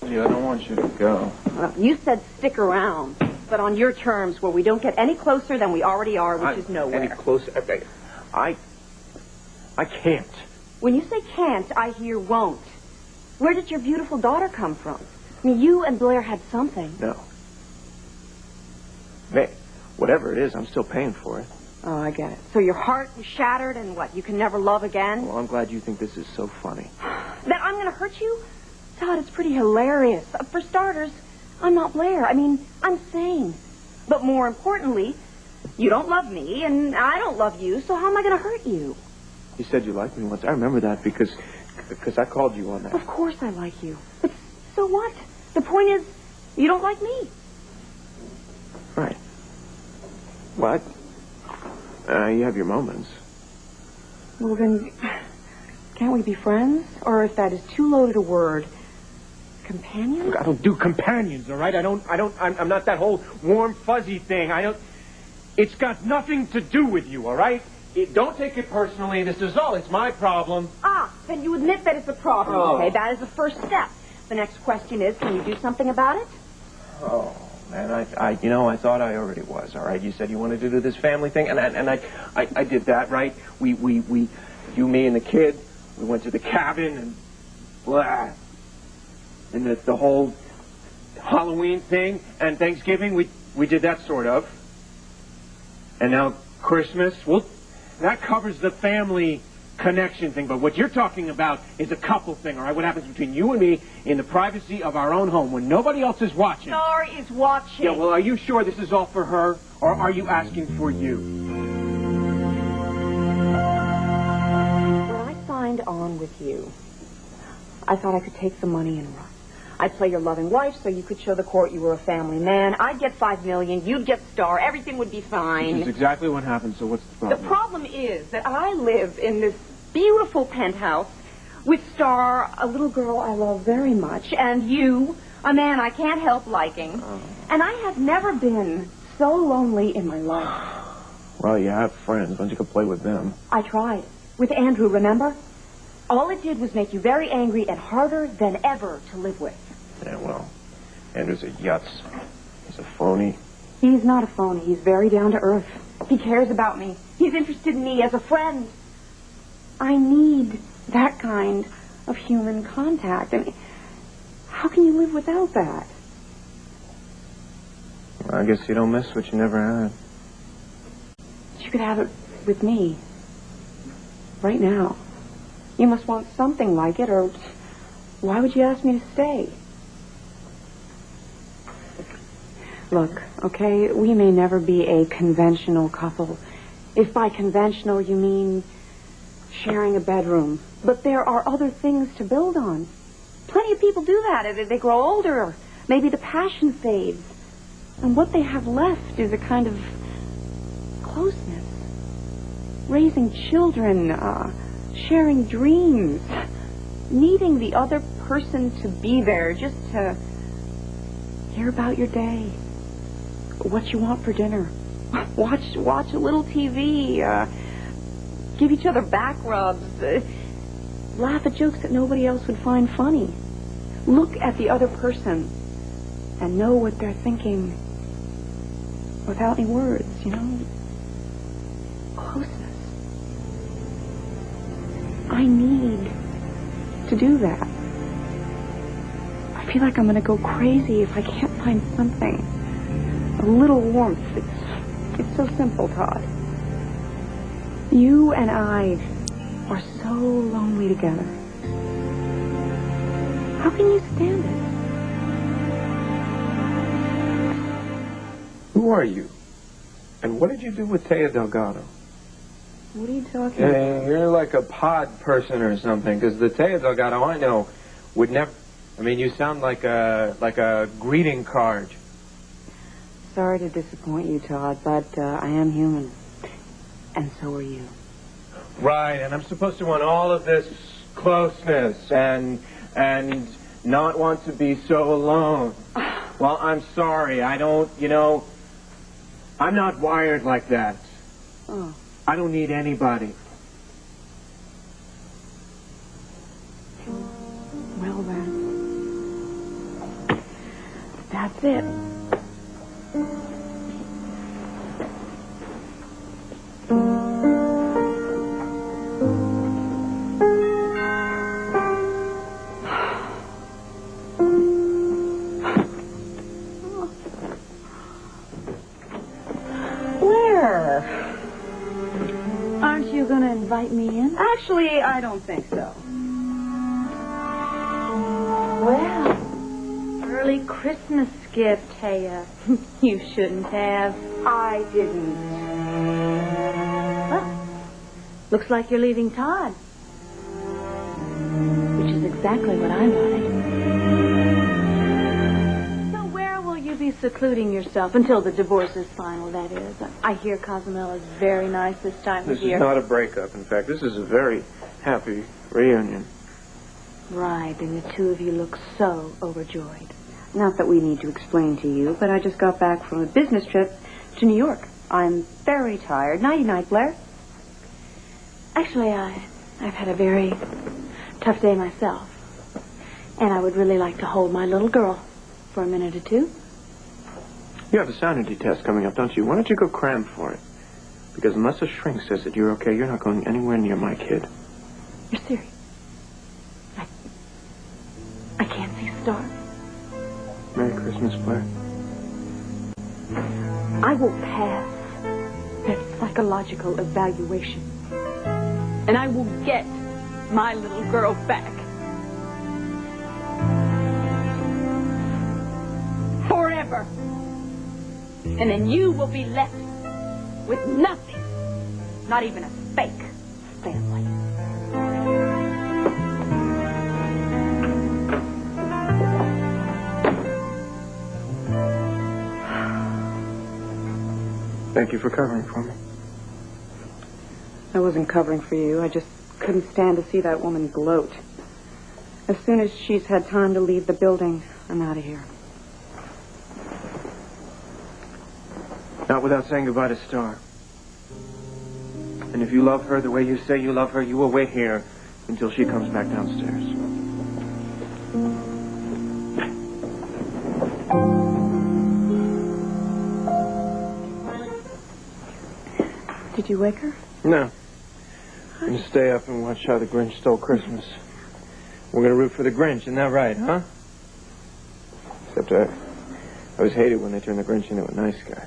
told you I don't want you to go. Well, you said stick around, but on your terms, where we don't get any closer than we already are, which is nowhere. Any closer? I can't. When you say can't, I hear won't. Where did your beautiful daughter come from? I mean, you and Blair had something. No. Hey, whatever it is, I'm still paying for it. Oh, I get it. So your heart was shattered and what, you can never love again? Well, I'm glad you think this is so funny. That I'm going to hurt you? Todd, it's pretty hilarious. For starters, I'm not Blair. I mean, I'm sane. But more importantly, you don't love me and I don't love you, so how am I going to hurt you? You said you liked me once. I remember that because I called you on that. Of course I like you. But so what? The point is, you don't like me. Right. What? You have your moments. Well, then, can't we be friends? Or if that is too loaded a word, companions? Look, I don't do companions, all right? I'm not that whole warm, fuzzy thing. It's got nothing to do with you, all right? Don't take it personally. This is all. It's my problem. Ah, then you admit that it's a problem. Oh. Okay, that is the first step. The next question is, can you do something about it? Oh, man, I thought I already was, all right? You said you wanted to do this family thing, and I did that, right? You, me, and the kid, we went to the cabin, and blah. And the whole Halloween thing and Thanksgiving, we did that sort of. And now Christmas, well, that covers the family connection thing, but what you're talking about is a couple thing, all right? What happens between you and me in the privacy of our own home when nobody else is watching. Star is watching. Yeah, well, are you sure this is all for her, or are you asking for you? When I signed on with you, I thought I could take the money and run. I'd play your loving wife so you could show the court you were a family man. I'd get $5 million, you'd get Star, everything would be fine. This is exactly what happened, so what's the problem? The problem is that I live in this beautiful penthouse with Star, a little girl I love very much, and you, a man I can't help liking. Oh. And I have never been so lonely in my life. Well, you have friends. Why don't you go play with them? I tried. With Andrew, remember? All it did was make you very angry and harder than ever to live with. Yeah, well, Andrew's a yutz. He's a phony. He's not a phony. He's very down to earth. He cares about me. He's interested in me as a friend. I need that kind of human contact. I mean, how can you live without that? Well, I guess you don't miss what you never had. But you could have it with me. Right now. You must want something like it, or why would you ask me to stay? Look, okay, we may never be a conventional couple. If by conventional you mean sharing a bedroom. But there are other things to build on. Plenty of people do that. They grow older. Maybe the passion fades. And what they have left is a kind of closeness. Raising children, sharing dreams. Needing the other person to be there just to hear about your day. What you want for dinner. Watch a little TV. Give each other back rubs. Laugh at jokes that nobody else would find funny. Look at the other person and know what they're thinking without any words, you know? Closeness. I need to do that. I feel like I'm going to go crazy if I can't find something. A little warmth. It's so simple, Todd. You and I are so lonely together. How can you stand it? Who are you? And what did you do with Taya Delgado? What are you talking about? You're like a pod person or something, because the Taya Delgado I know would never... I mean, you sound like a greeting card. Sorry to disappoint you, Todd, but I am human. And so are you. Right, and I'm supposed to want all of this closeness and not want to be so alone. Well, I'm sorry. I don't, I'm not wired like that. Oh. I don't need anybody. Well, then. That's it. Aren't you going to invite me in? Actually, I don't think so. Well, early Christmas gift, Taya. You shouldn't have. I didn't. Well, looks like you're leaving Todd. Which is exactly what I wanted. So where will you be secluding yourself until the divorce is final, that is? I hear Cozumel is very nice this time This of year. is not a breakup. In fact, this is a very happy reunion. Right, and the two of you look so overjoyed. Not that we need to explain to you, but I just got back from a business trip to New York. I'm very tired. Nighty-night, Blair. Actually, I've had a very tough day myself. And I would really like to hold my little girl for a minute or two. You have a sanity test coming up, don't you? Why don't you go cram for it? Because unless a shrink says that you're okay, you're not going anywhere near my kid. You're serious? I can't see stars. Merry Christmas, Blair. I will pass that psychological evaluation. And I will get my little girl back. Forever. And then you will be left with nothing. Not even a fake family. Thank you for covering for me. I wasn't covering for you. I just couldn't stand to see that woman gloat. As soon as she's had time to leave the building, I'm out of here. Not without saying goodbye to Star. And if you love her the way you say you love her, you will wait here until she comes back downstairs. Did you wake her? No. I'm going to stay up and watch how the Grinch stole Christmas. We're going to root for the Grinch, isn't that right, huh? Except I always hated when they turned the Grinch into a nice guy.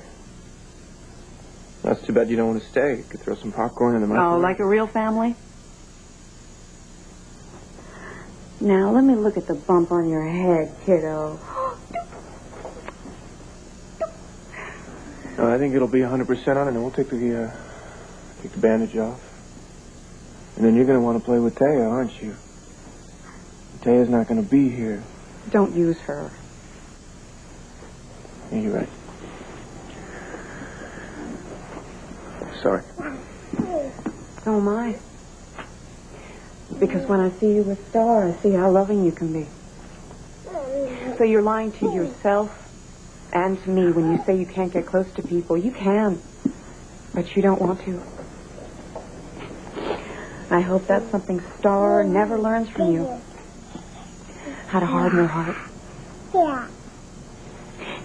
That's too bad you don't want to stay. You could throw some popcorn in the microwave. Oh, like a real family? Now, let me look at the bump on your head, kiddo. No, I think it'll be 100% on it, and we'll take the bandage off. And then you're going to want to play with Taya, aren't you? Taya's not going to be here. Don't use her. Yeah, you're right. Sorry. So am I. Because when I see you with Star, I see how loving you can be. So you're lying to yourself and to me when you say you can't get close to people. You can, but you don't want to. I hope that's something Star never learns from you. How to harden her heart. Yeah.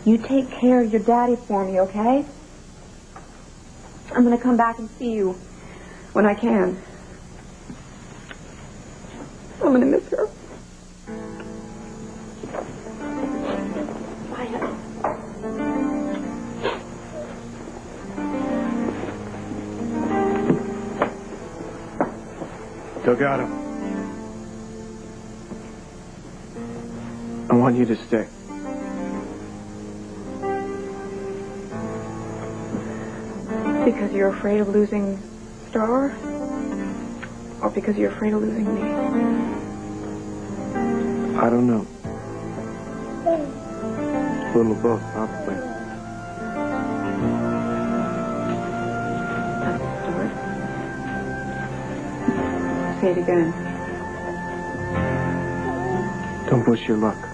You take care of your daddy for me, okay? I'm going to come back and see you when I can. I'm going to miss her. Delgado. I want you to stay. Because you're afraid of losing Star? Or because you're afraid of losing me? I don't know. A little of both, probably. That's the start. Say it again. Don't push your luck.